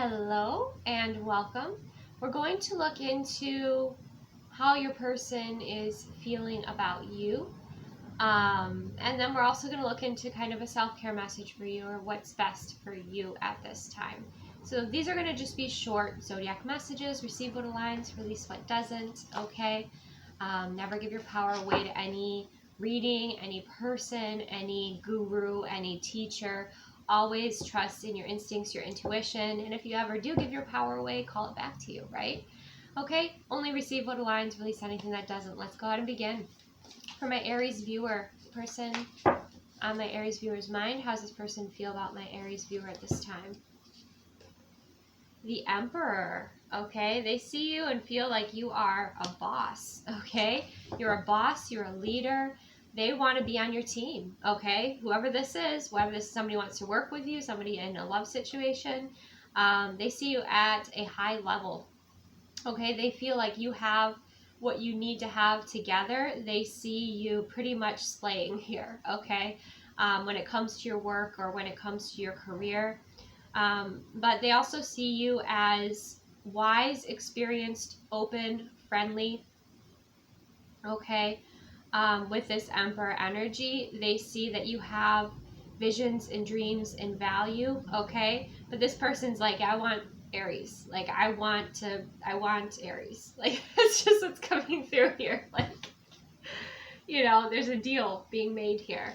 Hello and welcome. We're going to look into how your person is feeling about you. And then we're also going to look into kind of a self-care message for you, or what's best for you at this time. So these are going to just be short Zodiac messages. Receive what aligns, release what doesn't, okay? Never give your power away to any reading, any person, any guru, any teacher. Always trust in your instincts, your intuition, and if you ever do give your power away, call it back to you, right? Okay, only receive what aligns, release anything that doesn't. Let's go ahead and begin. For my Aries viewer, person on my Aries viewer's mind, how does this person feel about my Aries viewer at this time? The Emperor, okay? They see you and feel like you are a boss, okay? You're a boss, you're a leader. They want to be on your team, okay? Whoever this is, whether this is somebody who wants to work with you, somebody in a love situation, they see you at a high level, okay? They feel like you have what you need to have together. They see you pretty much slaying here, okay? When it comes to your work or when it comes to your career. But they also see you as wise, experienced, open, friendly, okay? With this Emperor energy, they see that you have visions and dreams and value, okay? But this person's like, I want Aries. Like, I want Aries. Like, it's just what's coming through here. Like, you know, there's a deal being made here.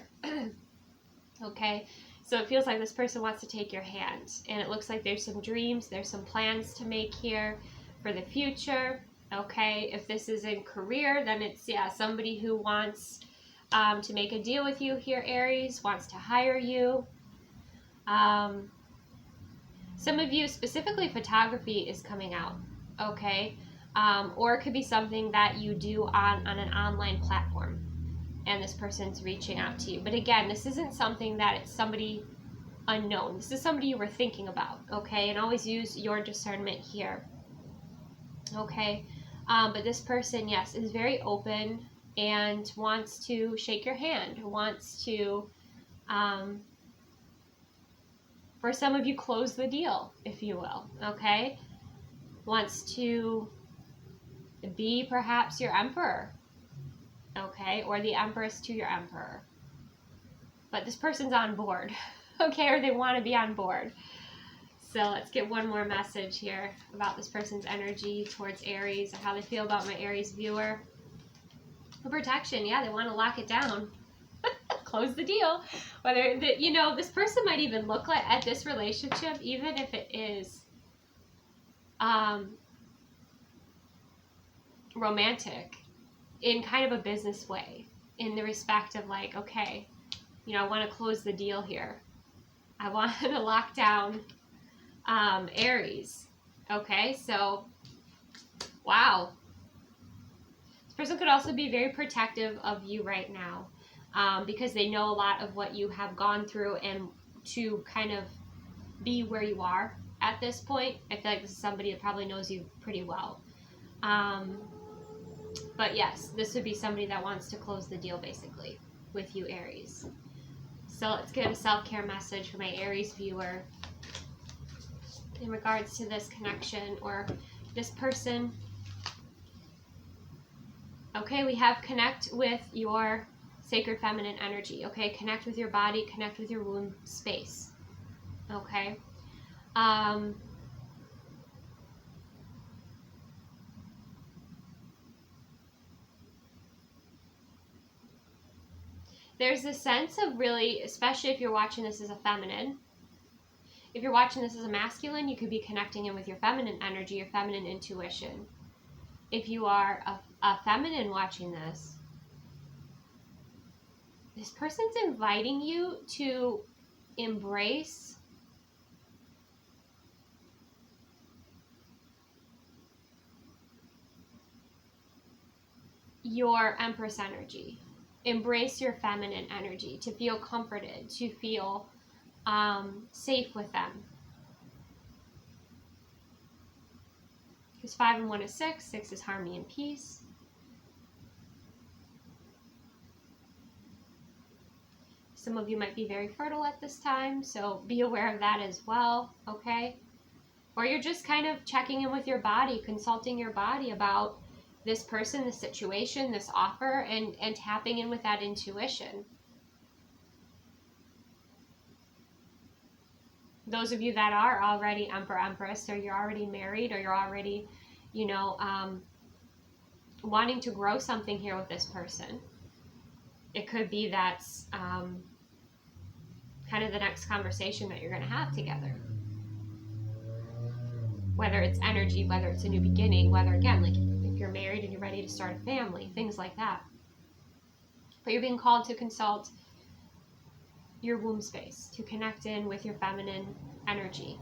Okay? So it feels like this person wants to take your hand. And it looks like there's some dreams, there's some plans to make here for the future. Okay, if this is in career, then it's, somebody who wants to make a deal with you here, Aries, wants to hire you. Some of you, specifically photography, is coming out, okay? Or it could be something that you do on an online platform, and this person's reaching out to you. But again, this isn't something that it's somebody unknown. This is somebody you were thinking about, okay? And always use your discernment here, okay? But this person, yes, is very open and wants to shake your hand, wants to, for some of you, close the deal, if you will, okay? Wants to be perhaps your emperor, okay? Or the empress to your emperor. But this person's on board, okay? Or they want to be on board. So let's get one more message here about this person's energy towards Aries, or how they feel about my Aries viewer. For protection, yeah, they want to lock it down. Close the deal. Whether, this person might even look at this relationship, even if it is romantic, in kind of a business way, in the respect of like, okay, I want to close the deal here. I want to lock down Aries. Okay, so wow. This person could also be very protective of you right now, because they know a lot of what you have gone through, and to kind of be where you are at this point. I feel like this is somebody that probably knows you pretty well. But yes, this would be somebody that wants to close the deal basically with you, Aries. So let's get a self-care message for my Aries viewer in regards to this connection or this person. Okay, we have connect with your sacred feminine energy. Okay, connect with your body, connect with your womb space. Okay. There's a sense of really, especially if you're watching this as a feminine, if you're watching this as a masculine, you could be connecting in with your feminine energy, your feminine intuition. If you are a feminine watching this person's inviting you to embrace your Empress energy. Embrace your feminine energy, to feel comforted, to feel safe with them. Because 5 and 1 is 6. 6 is harmony and peace. Some of you might be very fertile at this time, so be aware of that as well, okay? Or you're just kind of checking in with your body, consulting your body about this person, this situation, this offer, and tapping in with that intuition. Those of you that are already Emperor, Empress, or you're already married, or you're already, wanting to grow something here with this person. It could be that's kind of the next conversation that you're going to have together. Whether it's energy, whether it's a new beginning, whether, again, like if you're married and you're ready to start a family, things like that. But you're being called to consult your womb space, to connect in with your feminine energy.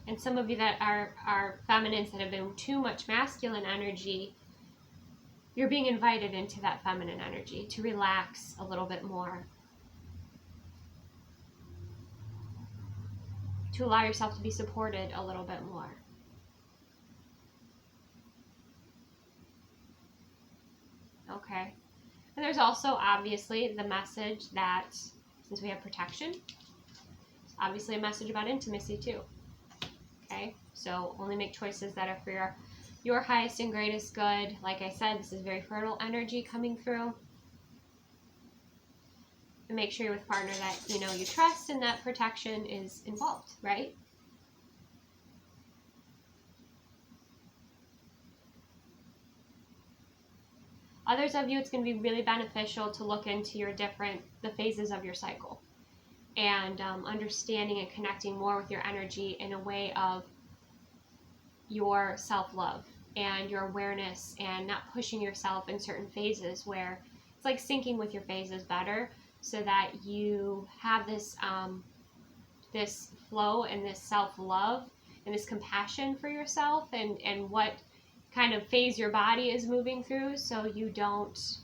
And some of you that are feminines that have been too much masculine energy, you're being invited into that feminine energy to relax a little bit more, to allow yourself to be supported a little bit more. Okay. And there's also obviously the message that, since we have protection, it's obviously a message about intimacy too. Okay, so only make choices that are for your highest and greatest good. Like I said, this is very fertile energy coming through. And make sure you're with a partner that you trust and that protection is involved, right? Others of you, it's going to be really beneficial to look into the phases of your cycle. And understanding and connecting more with your energy in a way of your self-love and your awareness, and not pushing yourself in certain phases, where it's like syncing with your phases better, so that you have this this flow and this self-love and this compassion for yourself and what kind of phase your body is moving through, so you don't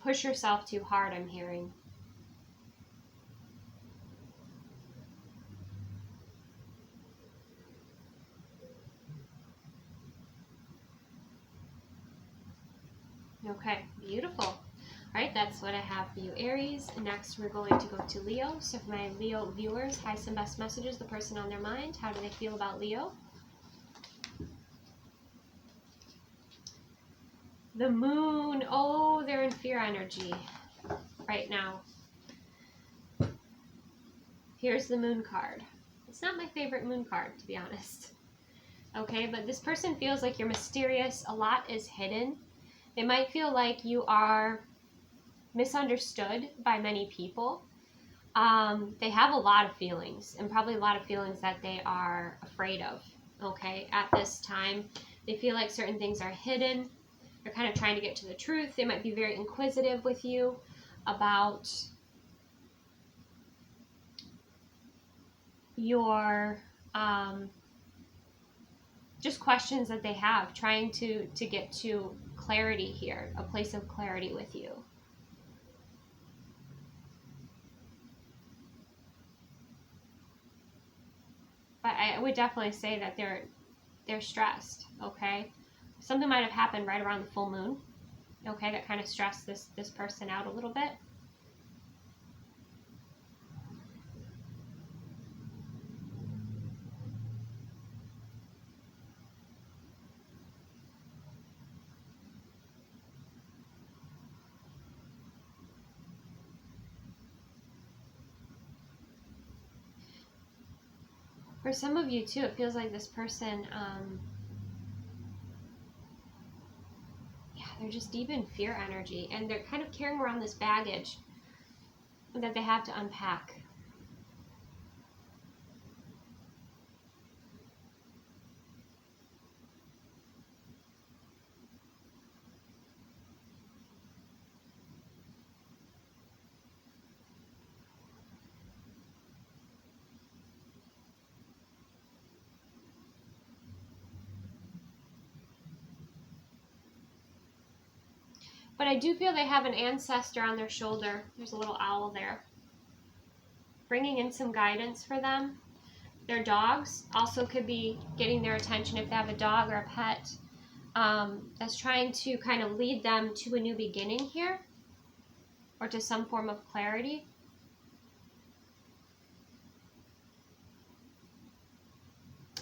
push yourself too hard, I'm hearing. Okay, beautiful. All right, that's what I have for you, Aries. Next, we're going to go to Leo. So for my Leo viewers, highest and best messages, the person on their mind. How do they feel about Leo? The moon. Oh, they're in fear energy right now. Here's the moon card. It's not my favorite moon card, to be honest. Okay, but this person feels like you're mysterious. A lot is hidden. They might feel like you are misunderstood by many people. They have a lot of feelings, and probably a lot of feelings that they are afraid of. Okay, at this time, they feel like certain things are hidden. They're kind of trying to get to the truth. They might be very inquisitive with you about your just questions that they have, trying to get to clarity here, a place of clarity with you. But I would definitely say that they're stressed, okay? Something might have happened right around the full moon, okay, that kind of stressed this person out a little bit. For some of you too, it feels like this person, they're just deep in fear energy, and they're kind of carrying around this baggage that they have to unpack. But I do feel they have an ancestor on their shoulder. There's a little owl there, bringing in some guidance for them. Their dogs also could be getting their attention if they have a dog or a pet. that's trying to kind of lead them to a new beginning here, or to some form of clarity.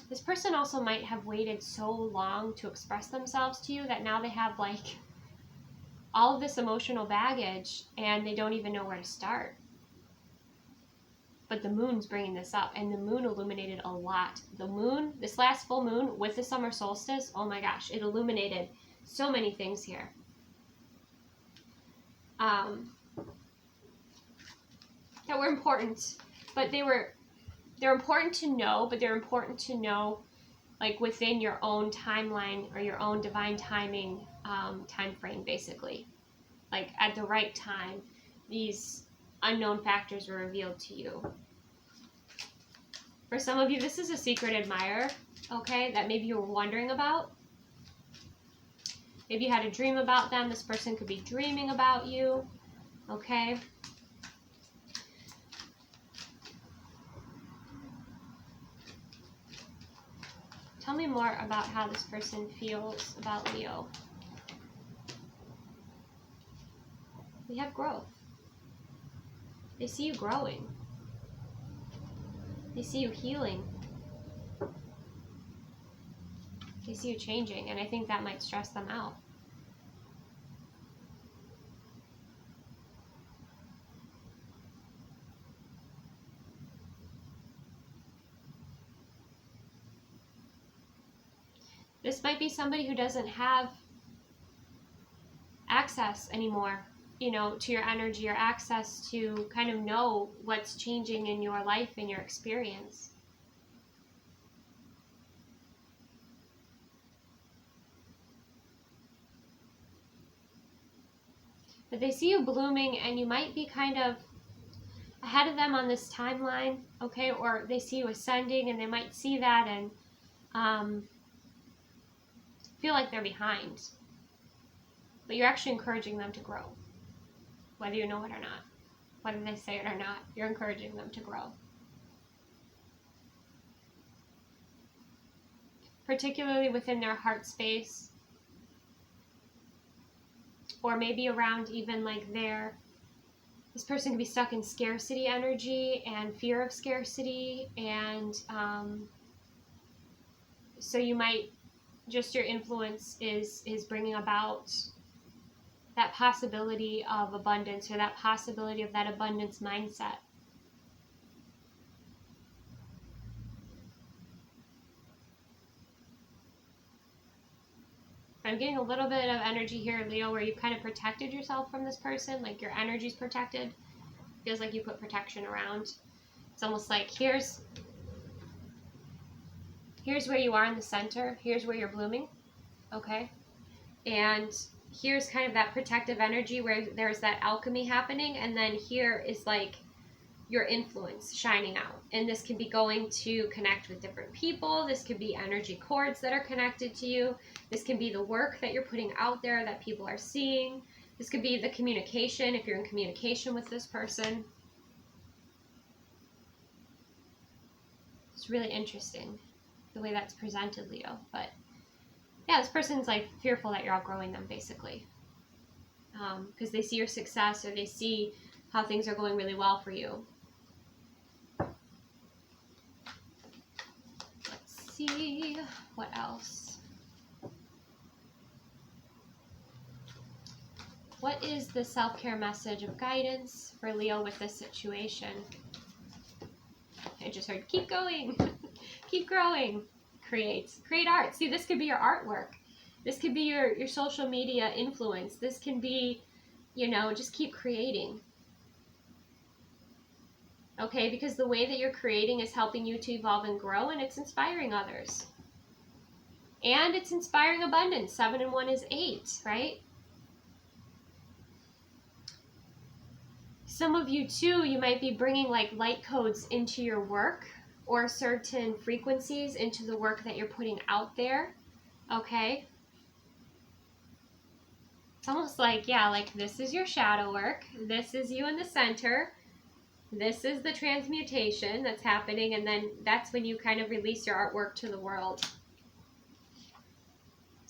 This person also might have waited so long to express themselves to you that now they have like all of this emotional baggage and they don't even know where to start. But the moon's bringing this up, and the moon illuminated a lot. The moon, this last full moon with the summer solstice, oh my gosh, it illuminated so many things here. That were important, but they're important to know, but they're important to know like within your own timeline or your own divine timing time frame, basically. Like at the right time, these unknown factors were revealed to you. For some of you, this is a secret admirer, okay, that maybe you were wondering about. Maybe you had a dream about them. This person could be dreaming about you, okay? Tell me more about how this person feels about Leo. We have growth. They see you growing. They see you healing. They see you changing, and I think that might stress them out. This might be somebody who doesn't have access anymore, you know, to your energy, or access to kind of know what's changing in your life and your experience. But they see you blooming, and you might be kind of ahead of them on this timeline, okay? Or they see you ascending, and they might see that and feel like they're behind. But you're actually encouraging them to grow, whether you know it or not. Whether they say it or not, you're encouraging them to grow. Particularly within their heart space, or maybe around even like this person can be stuck in scarcity energy and fear of scarcity, and so you might, just your influence is bringing about that possibility of abundance, or that possibility of that abundance mindset. I'm getting a little bit of energy here, Leo, where you've kind of protected yourself from this person, like your energy's protected. Feels like you put protection around. It's almost like here's where you are in the center, here's where you're blooming, okay? And here's kind of that protective energy where there's that alchemy happening, and then here is like your influence shining out. And this can be going to connect with different people. This could be energy cords that are connected to you. This can be the work that you're putting out there that people are seeing. This could be the communication, if you're in communication with this person. It's really interesting the way that's presented, Leo. But yeah, this person's like fearful that you're outgrowing them, basically. Because they see your success, or they see how things are going really well for you. Let's see, what else? What is the self-care message of guidance for Leo with this situation? I just heard, keep going, keep growing, create art. See, this could be your artwork. This could be your social media influence. This can be, you know, just keep creating. Okay, because the way that you're creating is helping you to evolve and grow, and it's inspiring others. And it's inspiring abundance. 7 and 1 is 8, right? Some of you too, you might be bringing like light codes into your work, or certain frequencies into the work that you're putting out there, okay? It's almost like, yeah, like this is your shadow work. This is you in the center. This is the transmutation that's happening, and then that's when you kind of release your artwork to the world.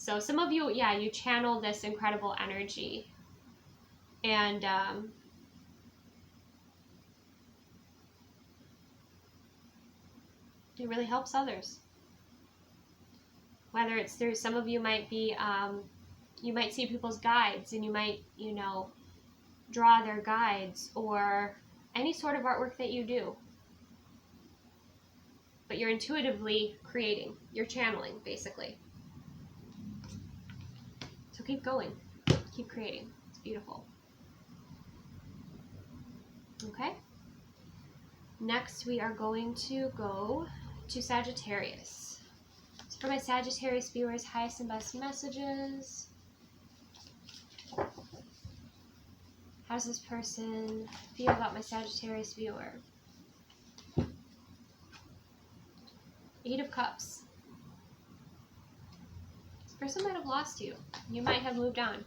So some of you, yeah, you channel this incredible energy. And it really helps others. Whether it's through, some of you might be, you might see people's guides, and you might, you know, draw their guides, or any sort of artwork that you do. But you're intuitively creating, you're channeling, basically. So keep going, keep creating. It's beautiful. Okay. Next, we are going to go to Sagittarius. So for my Sagittarius viewers, highest and best messages. How does this person feel about my Sagittarius viewer? 8 of Cups. This person might have lost you. You might have moved on.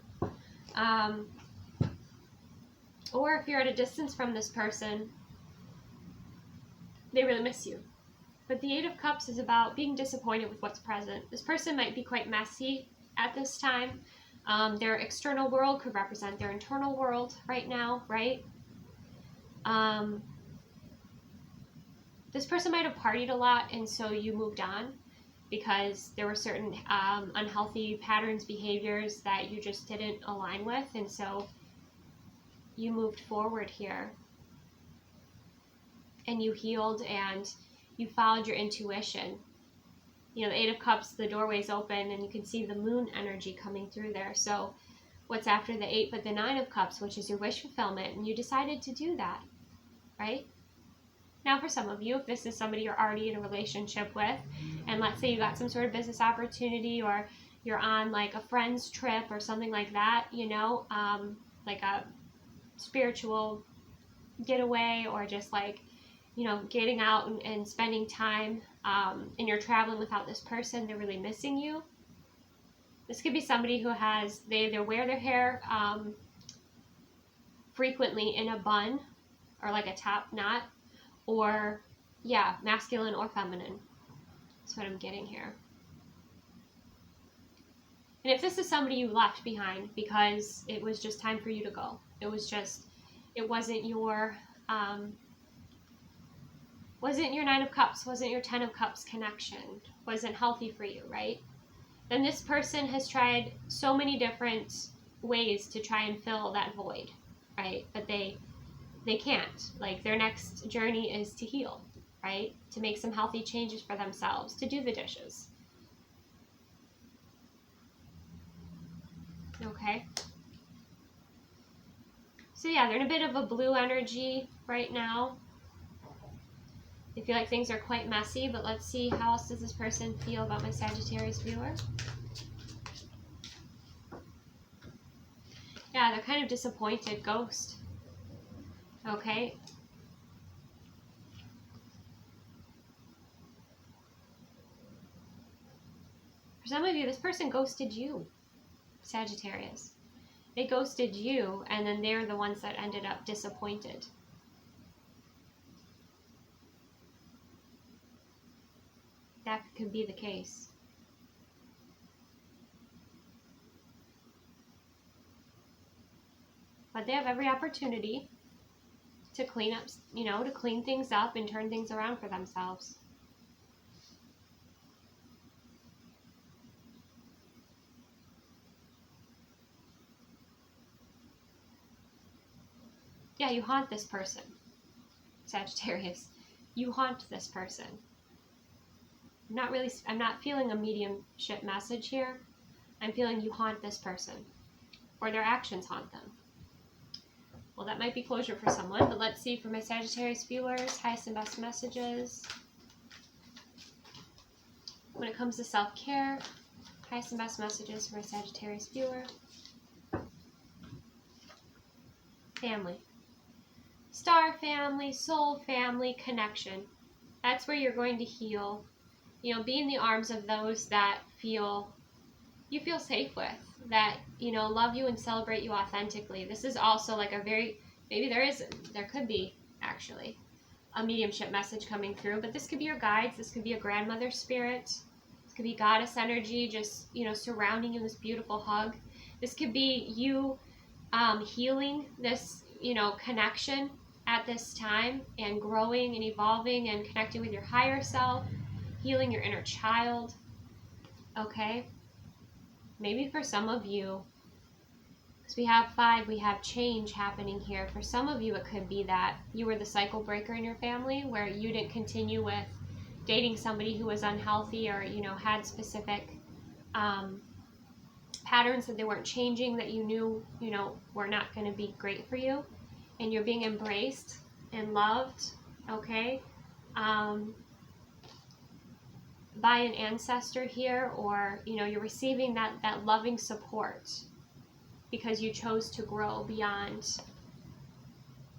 Or if you're at a distance from this person, they really miss you. But the 8 of Cups is about being disappointed with what's present. This person might be quite messy at this time. Their external world could represent their internal world right now, right? This person might have partied a lot, and so you moved on because there were certain unhealthy patterns, behaviors that you just didn't align with, and so you moved forward here. And you healed, and you followed your intuition. You know, the 8 of Cups, the doorway's open, and you can see the moon energy coming through there. So what's after the 8 but the 9 of Cups, which is your wish fulfillment, and you decided to do that, right? Now for some of you, if this is somebody you're already in a relationship with, and let's say you got some sort of business opportunity, or you're on like a friend's trip or something like that, you know, like a spiritual getaway, or just like, you know, getting out and spending time, and you're traveling without this person, they're really missing you. This could be somebody who has, they either wear their hair frequently in a bun or like a top knot, or yeah, masculine or feminine. That's what I'm getting here. And if this is somebody you left behind because it was just time for you to go, it wasn't your 9 of Cups, wasn't your 10 of Cups connection, wasn't healthy for you, right? Then this person has tried so many different ways to try and fill that void, right? But they can't. Like, their next journey is to heal, right? To make some healthy changes for themselves, to do the dishes. Okay. So yeah, they're in a bit of a blue energy right now. They feel like things are quite messy, but let's see, how else does this person feel about my Sagittarius viewer? Yeah, they're kind of disappointed, ghost. Okay. For some of you, this person ghosted you, Sagittarius. They ghosted you, and then they're the ones that ended up disappointed. That could be the case. But they have every opportunity to clean up, you know, to clean things up and turn things around for themselves. Yeah, you haunt this person, Sagittarius. You haunt this person. I'm not feeling a mediumship message here. I'm feeling you haunt this person, or their actions haunt them. Well, that might be closure for someone, but let's see for my Sagittarius viewers, highest and best messages. When it comes to self-care, highest and best messages for my Sagittarius viewer. Family. Star family, soul family, connection. That's where you're going to heal. You know, be in the arms of those that you feel safe with, that, you know, love you and celebrate you authentically. This is also like a very, maybe there could be actually a mediumship message coming through, but this could be your guides, this could be a grandmother spirit, It could be goddess energy, just, you know, surrounding you in this beautiful hug. This could be you healing this, you know, connection at this time, and growing and evolving and connecting with your higher self, healing your inner child. Okay? Maybe for some of you, because we have 5, we have change happening here. For some of you, it could be that you were the cycle breaker in your family, where you didn't continue with dating somebody who was unhealthy, or, you know, had specific patterns that they weren't changing, that you knew, you know, were not going to be great for you, and you're being embraced and loved, okay, by an ancestor here, or, you know, you're receiving that loving support because you chose to grow beyond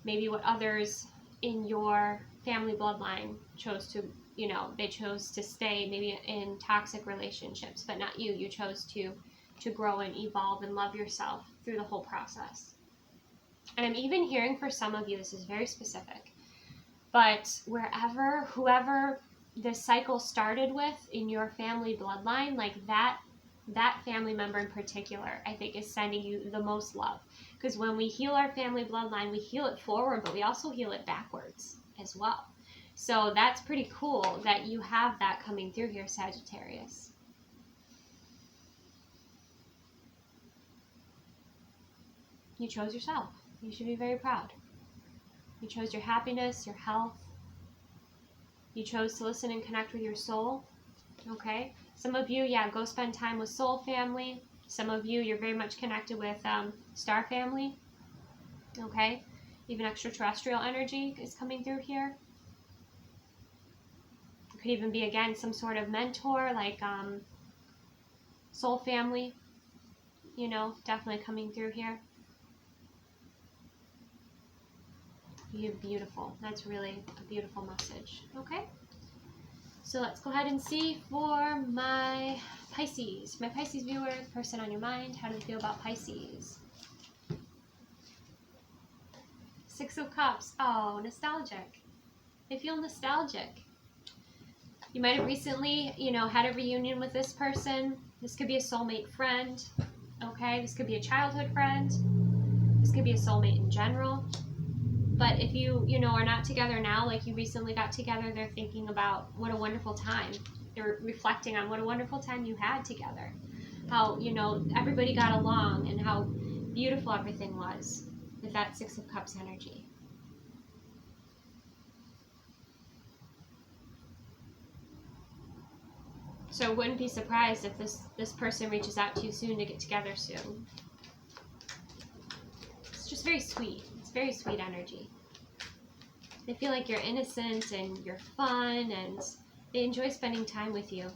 maybe what others in your family bloodline chose to, you know, they chose to stay maybe in toxic relationships, but not you. You chose to grow and evolve and love yourself through the whole process. And I'm even hearing for some of you, this is very specific, but whoever this cycle started with in your family bloodline, like that family member in particular, I think is sending you the most love. Because when we heal our family bloodline, we heal it forward, but we also heal it backwards as well. So that's pretty cool that you have that coming through here, Sagittarius. You chose yourself. You should be very proud. You chose your happiness, your health. You chose to listen and connect with your soul. Okay? Some of you, yeah, go spend time with soul family. Some of you, you're very much connected with star family. Okay? Even extraterrestrial energy is coming through here. It could even be, again, some sort of mentor, like soul family. You know, definitely coming through here. You're beautiful. That's really a beautiful message. Okay? So let's go ahead and see for my Pisces. My Pisces viewers, person on your mind, how do they feel about Pisces? 6 of Cups. Oh, nostalgic. They feel nostalgic. You might have recently, you know, had a reunion with this person. This could be a soulmate friend. Okay? This could be a childhood friend. This could be a soulmate in general. But if you know, are not together now, like you recently got together, they're thinking about what a wonderful time. They're reflecting on what a wonderful time you had together. How, you know, everybody got along and how beautiful everything was with that 6 of Cups energy. So I wouldn't be surprised if this person reaches out to you soon to get together soon. It's just very sweet. It's very sweet energy. They feel like you're innocent and you're fun, and they enjoy spending time with you.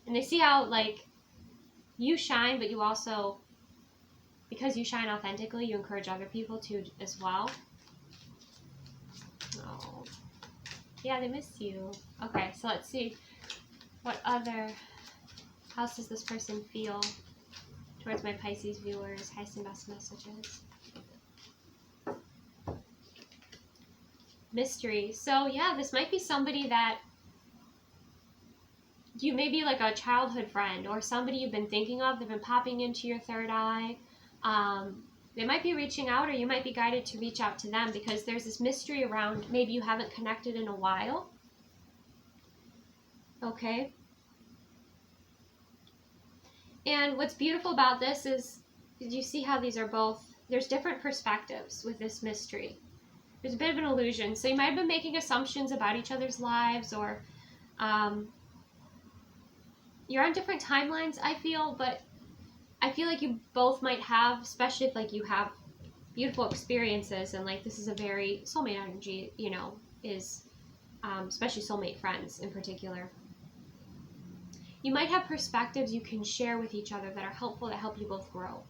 And they see how, like, you shine, but you also, because you shine authentically, you encourage other people to as well. Oh, yeah, they miss you. Okay, so let's see. What other, how does this person feel towards my Pisces viewers? Highest and best messages. Mystery. So yeah, this might be somebody that you may be like a childhood friend, or somebody you've been thinking of. They've been popping into your third eye. They might be reaching out, or you might be guided to reach out to them, because there's this mystery around maybe you haven't connected in a while. Okay. And what's beautiful about this is, did you see how these are both, there's different perspectives with this mystery. There's a bit of an illusion. So you might have been making assumptions about each other's lives, or you're on different timelines, I feel, but I feel like you both might have, especially if like you have beautiful experiences, and like this is a very soulmate energy, you know, is especially soulmate friends in particular. You might have perspectives you can share with each other that are helpful, that help you both grow.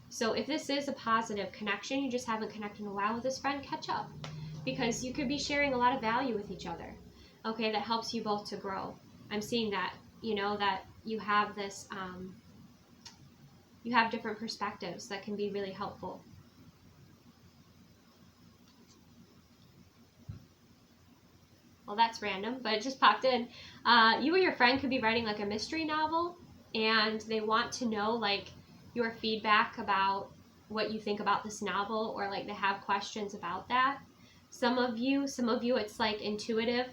So if this is a positive connection, you just haven't connected in a while with this friend, catch up. Because you could be sharing a lot of value with each other, okay, that helps you both to grow. I'm seeing that, you know, that you have this, you have different perspectives that can be really helpful. well, that's random, but it just popped in. You or your friend could be writing like a mystery novel, and they want to know like your feedback about what you think about this novel, or like they have questions about that. Some of you, it's like intuitive.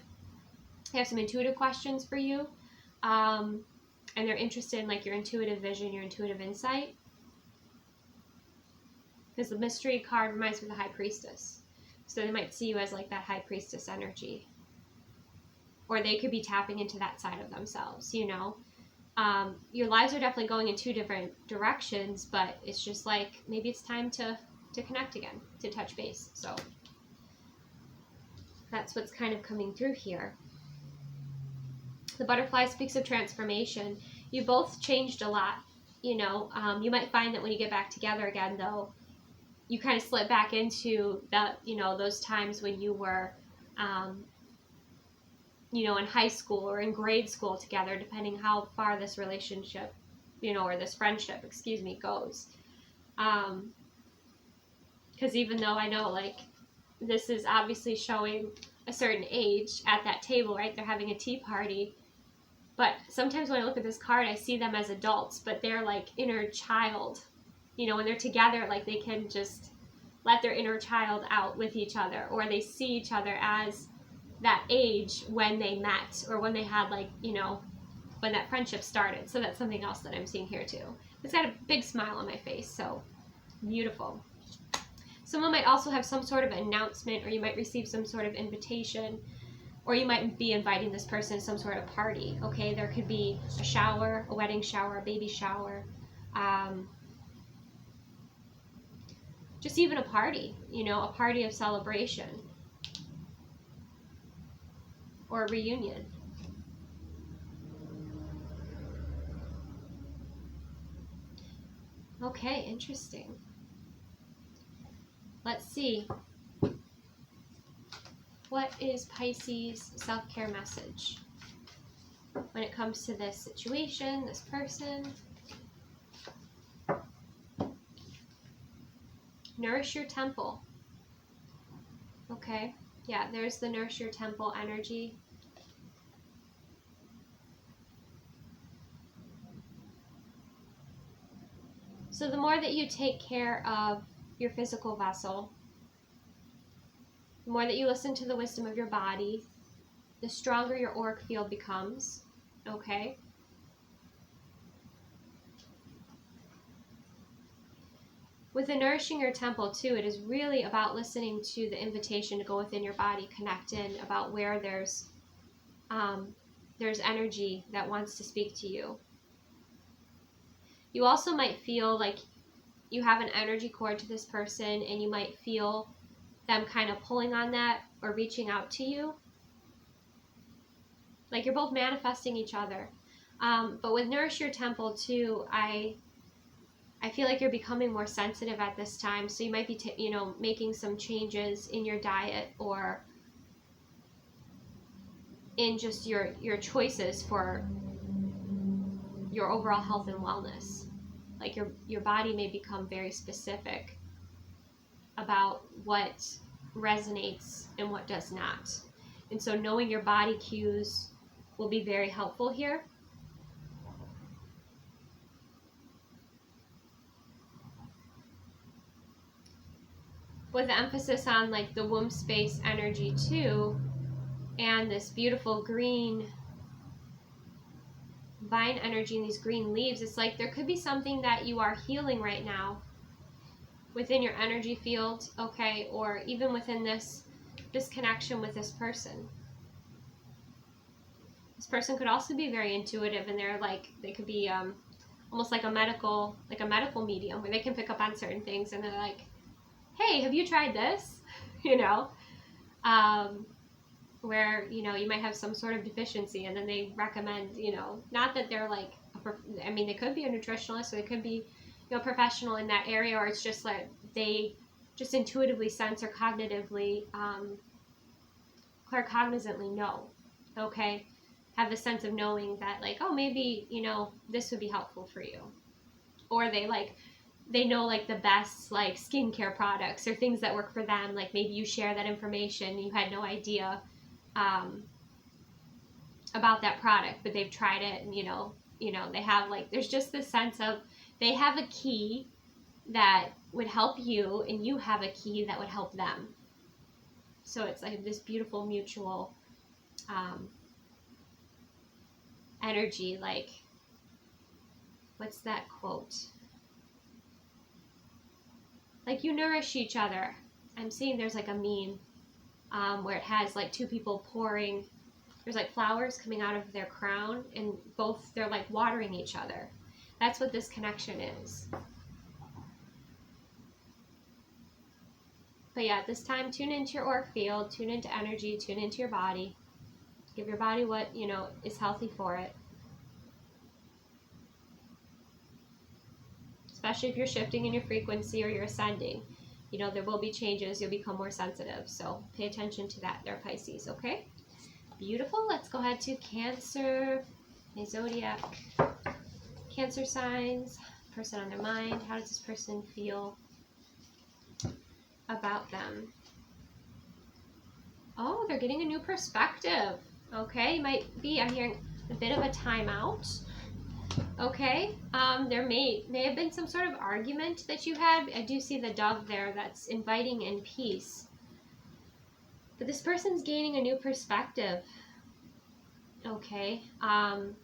They have some intuitive questions for you, and they're interested in like your intuitive vision, your intuitive insight. Because the mystery card reminds me of the High Priestess. So they might see you as like that High Priestess energy. Or they could be tapping into that side of themselves, you know. Your lives are definitely going in two different directions, but it's just like maybe it's time to connect again, to touch base. So that's what's kind of coming through here. The butterfly speaks of transformation. You both changed a lot, you know. You might find that when you get back together again, though, you kind of slip back into that, you know, those times when you were, you know, in high school or in grade school together, depending how far this relationship, you know, or this friendship, excuse me, goes. Because even though I know, like, this is obviously showing a certain age at that table, right? They're having a tea party. But sometimes when I look at this card, I see them as adults, but they're like inner child. You know, when they're together, like they can just let their inner child out with each other, or they see each other as that age when they met, or when they had, like, you know, when that friendship started. So that's something else that I'm seeing here too. It's got a big smile on my face, so beautiful. Someone might also have some sort of announcement, or you might receive some sort of invitation, or you might be inviting this person to some sort of party, okay? There could be a shower, a wedding shower, a baby shower, just even a party, you know, a party of celebration, or a reunion. Okay, interesting. Let's see. What is Pisces' self-care message when it comes to this situation, this person? Nourish your temple. Okay, yeah, there's the nourish your temple energy. So the more that you take care of your physical vessel, the more that you listen to the wisdom of your body, the stronger your auric field becomes, okay? With the nourishing your temple too, it is really about listening to the invitation to go within your body, connect in, about where there's energy that wants to speak to you. You also might feel like you have an energy cord to this person, and you might feel them kind of pulling on that or reaching out to you. Like you're both manifesting each other. But with Nourish Your Temple too, I feel like you're becoming more sensitive at this time. So you might be, you know, making some changes in your diet, or in just your choices for your overall health and wellness. Like your body may become very specific about what resonates and what does not. And so knowing your body cues will be very helpful here. With the emphasis on like the womb space energy too, and this beautiful green vine energy and these green leaves, it's like there could be something that you are healing right now within your energy field, okay, or even within this connection with this person. This person could also be very intuitive, and they're like, they could be almost like a medical medium, where they can pick up on certain things, and they're like, hey, have you tried this? You know, where, you know, you might have some sort of deficiency, and then they recommend, you know, not that they're like, I mean, they could be a nutritionalist, or they could be, you know, professional in that area, or it's just like they just intuitively sense or cognitively, claircognizantly know, okay, have the sense of knowing that like, oh, maybe, you know, this would be helpful for you. Or they know like the best like skincare products or things that work for them. Like maybe you share that information, you had no idea about that product, but they've tried it, and they have, like, there's just this sense of they have a key that would help you, and you have a key that would help them. So it's like this beautiful mutual energy. Like, what's that quote? Like, you nourish each other. I'm seeing there's like a meme where it has like two people pouring, there's like flowers coming out of their crown, and both, they're like watering each other. That's what this connection is. But yeah, at this time, tune into your auric field, tune into energy, tune into your body. Give your body what, is healthy for it. Especially if you're shifting in your frequency or you're ascending. There will be changes. You'll become more sensitive. So pay attention to that there, Pisces, okay? Beautiful. Let's go ahead to Cancer, the Zodiac. Cancer signs, person on their mind. How does this person feel about them? Oh, they're getting a new perspective. Okay, might be, I'm hearing a bit of a timeout. Okay, there may have been some sort of argument that you had. I do see the dove there that's inviting in peace. But this person's gaining a new perspective. Okay, on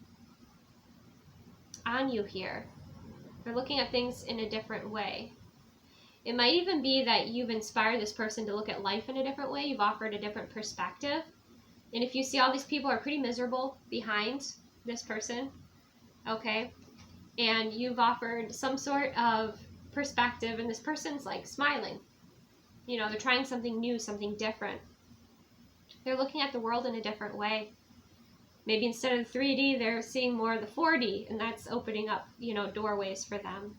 you here. They're looking at things in a different way. It might even be that you've inspired this person to look at life in a different way. You've offered a different perspective. And if you see, all these people are pretty miserable behind this person, okay? And you've offered some sort of perspective, and this person's like smiling. They're trying something new, something different. They're looking at the world in a different way. Maybe instead of the 3D, they're seeing more of the 4D, and that's opening up, doorways for them.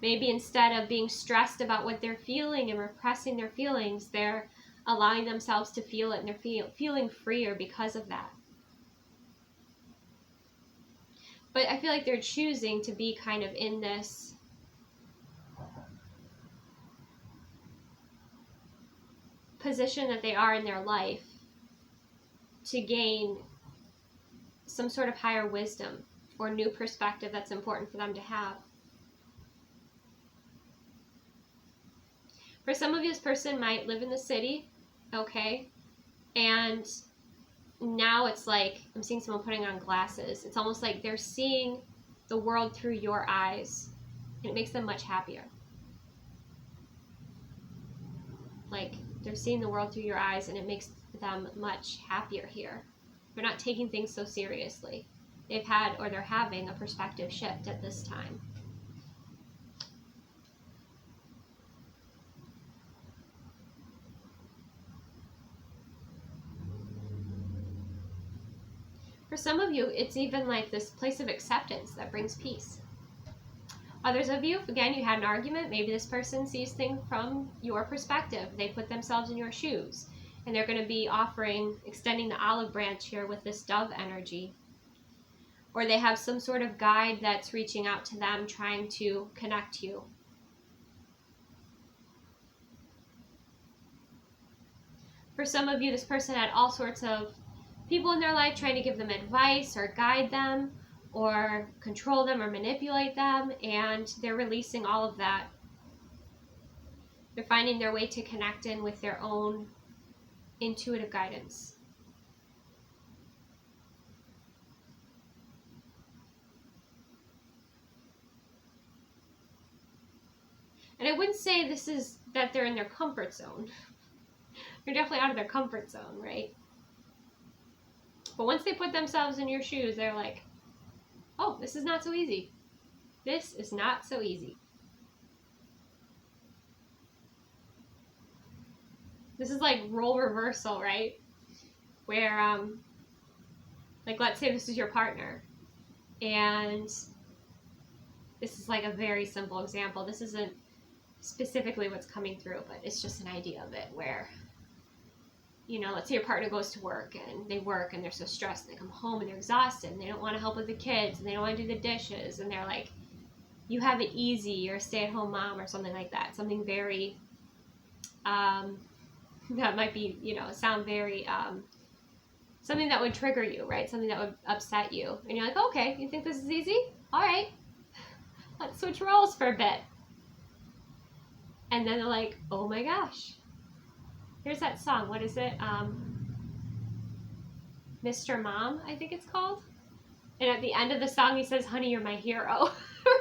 Maybe instead of being stressed about what they're feeling and repressing their feelings, they're allowing themselves to feel it, and they're feeling freer because of that. But I feel like they're choosing to be kind of in this position that they are in their life to gain some sort of higher wisdom or new perspective that's important for them to have. For some of you, this person might live in the city, okay? And now it's like, I'm seeing someone putting on glasses. It's almost like they're seeing the world through your eyes, and it makes them much happier. Like, they're seeing the world through your eyes, and it makes them much happier here. They're not taking things so seriously. They've had, or they're having, a perspective shift at this time. For some of you, it's even like this place of acceptance that brings peace. Others of you, again, you had an argument. Maybe this person sees things from your perspective. They put themselves in your shoes, and they're going to be extending the olive branch here with this dove energy. Or they have some sort of guide that's reaching out to them, trying to connect you. For some of you, this person had all sorts of people in their life trying to give them advice or guide them or control them or manipulate them, and they're releasing all of that. They're finding their way to connect in with their own intuitive guidance. And I wouldn't say this is that they're in their comfort zone. They're definitely out of their comfort zone, right? But once they put themselves in your shoes, they're like, oh, this is not so easy. This is not so easy. This is like role reversal, right? Where, like, let's say this is your partner, and this is like a very simple example. This isn't specifically what's coming through, but it's just an idea of it where, let's say your partner goes to work and they're so stressed, and they come home and they're exhausted, and they don't want to help with the kids, and they don't want to do the dishes, and they're like, you have it easy, you're a stay-at-home mom or something like that. Something very, that might be, sound very, something that would trigger you, right? Something that would upset you. And you're like, okay, you think this is easy? All right, let's switch roles for a bit. And then they're like, oh my gosh. Here's that song. What is it? Mr. Mom, I think it's called. And at the end of the song, he says, honey, you're my hero,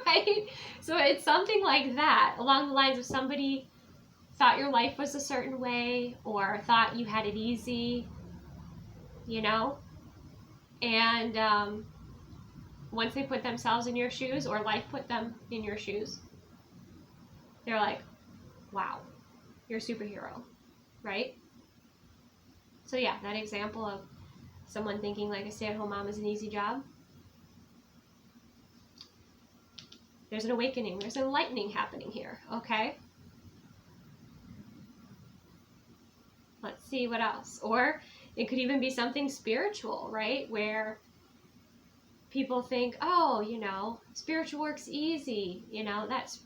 right? So it's something like that, along the lines of somebody thought your life was a certain way or thought you had it easy, and once they put themselves in your shoes, or life put them in your shoes, they're like, wow, you're a superhero, right? So yeah, that example of someone thinking like a stay-at-home mom is an easy job, there's an awakening, there's an enlightening happening here, okay? Let's see what else. Or it could even be something spiritual, right? Where people think, oh, spiritual work's easy, that's,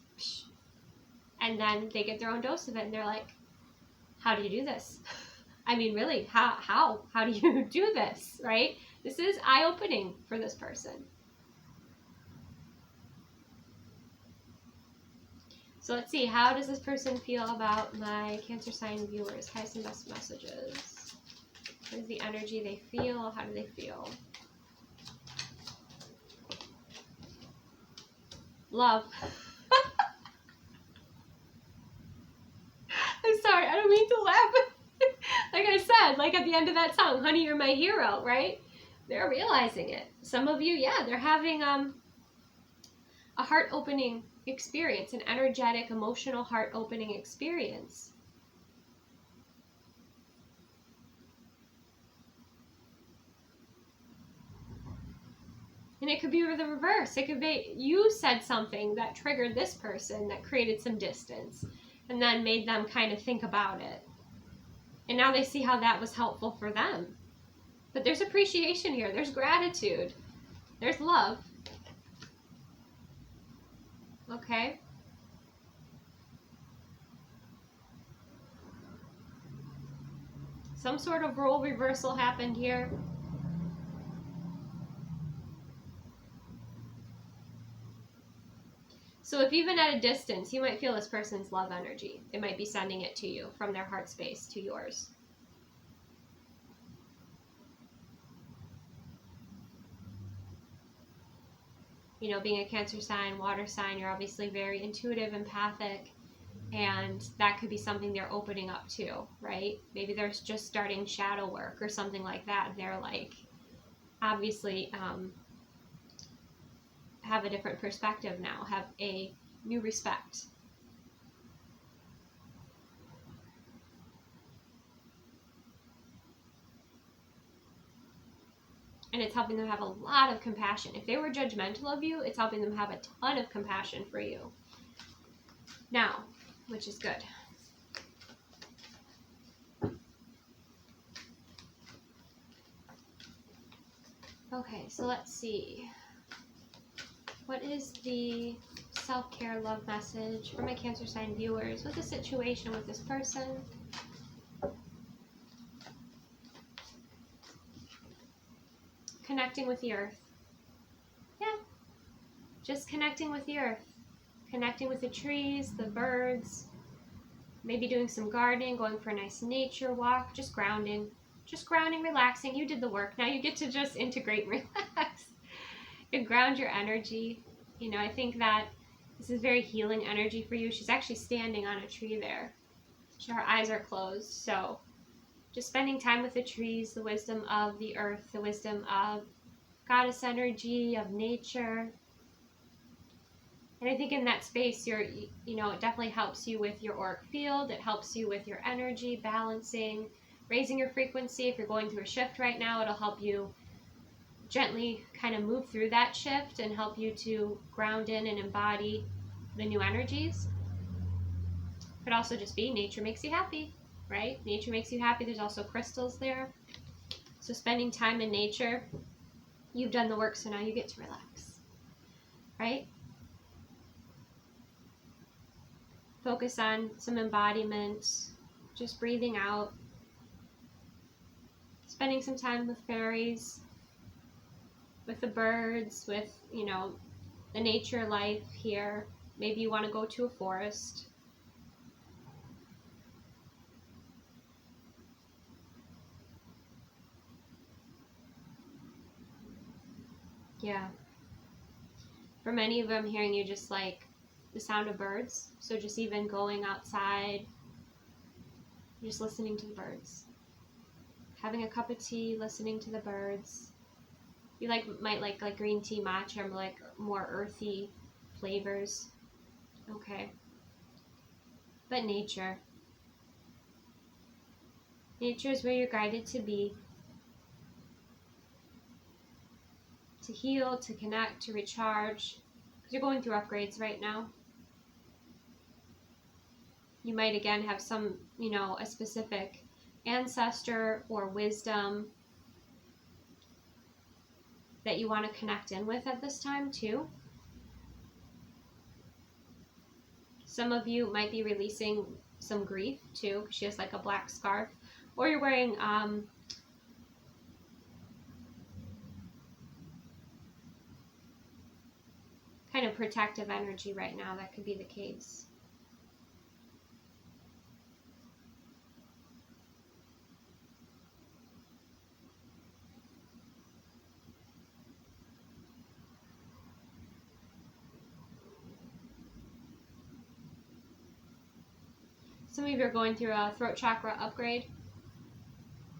and then they get their own dose of it and they're like, how do you do this? I mean, really, how do you do this, right? This is eye-opening for this person. So let's see, how does this person feel about my Cancer sign viewers? Highest and best messages. What is the energy they feel? How do they feel? Love. I'm sorry, I don't mean to laugh. Like I said, like at the end of that song, honey, you're my hero, right? They're realizing it. Some of you, yeah, they're having a heart-opening experience, an energetic, emotional, heart-opening experience. And it could be the reverse. It could be you said something that triggered this person, that created some distance, and then made them kind of think about it. And now they see how that was helpful for them. But there's appreciation here. There's gratitude. There's love. Okay? Some sort of role reversal happened here. So if even at a distance, you might feel this person's love energy. It might be sending it to you from their heart space to yours. Being a Cancer sign, water sign, you're obviously very intuitive, empathic, and that could be something they're opening up to, right? Maybe they're just starting shadow work or something like that. They're like, obviously, have a different perspective now, have a new respect. And it's helping them have a lot of compassion. If they were judgmental of you, it's helping them have a ton of compassion for you. Now, which is good. Okay, so let's see. What is the self-care love message for my Cancer sign viewers with the situation with this person? Connecting with the earth. Yeah, just connecting with the earth. Connecting with the trees, the birds, maybe doing some gardening, going for a nice nature walk, just grounding. Just grounding, relaxing. You did the work. Now you get to just integrate and relax and ground your energy. I think that this is very healing energy for you. She's actually standing on a tree there. Her eyes are closed. So just spending time with the trees, the wisdom of the earth, the wisdom of goddess energy, of nature. And I think in that space, it definitely helps you with your auric field. It helps you with your energy, balancing, raising your frequency. If you're going through a shift right now, it'll help you gently kind of move through that shift and help you to ground in and embody the new energies. Could also just be nature makes you happy, right? Nature makes you happy. There's also crystals there. So spending time in nature, you've done the work, so now you get to relax, right? Focus on some embodiment, just breathing out, spending some time with fairies, with the birds, with, you know, the nature life here. Maybe you want to go to a forest. Yeah. For many of them, hearing you just like the sound of birds. So just even going outside, just listening to the birds. Having a cup of tea, listening to the birds. You might like green tea, matcha, or like more earthy flavors. Okay. But nature. Nature is where you're guided to be. To heal, to connect, to recharge. Because you're going through upgrades right now. You might again have some, you know, a specific ancestor or wisdom that you want to connect in with at this time too. Some of you might be releasing some grief too, because she has like a black scarf, or you're wearing kind of protective energy right now. That could be the case. Some of you are going through a throat chakra upgrade.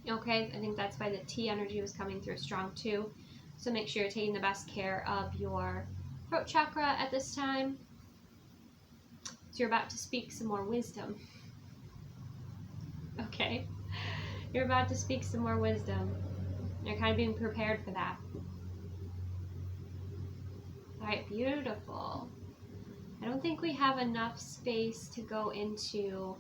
Okay, I think that's why the T energy was coming through strong too. So make sure you're taking the best care of your throat chakra at this time. So you're about to speak some more wisdom. Okay, you're about to speak some more wisdom. You're kind of being prepared for that. All right, beautiful. I don't think we have enough space to go into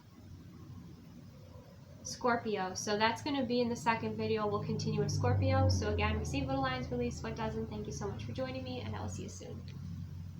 Scorpio, so that's going to be in the second video. We'll continue with Scorpio. So again, receive what aligns, release what doesn't. Thank you so much for joining me, and I will see you soon.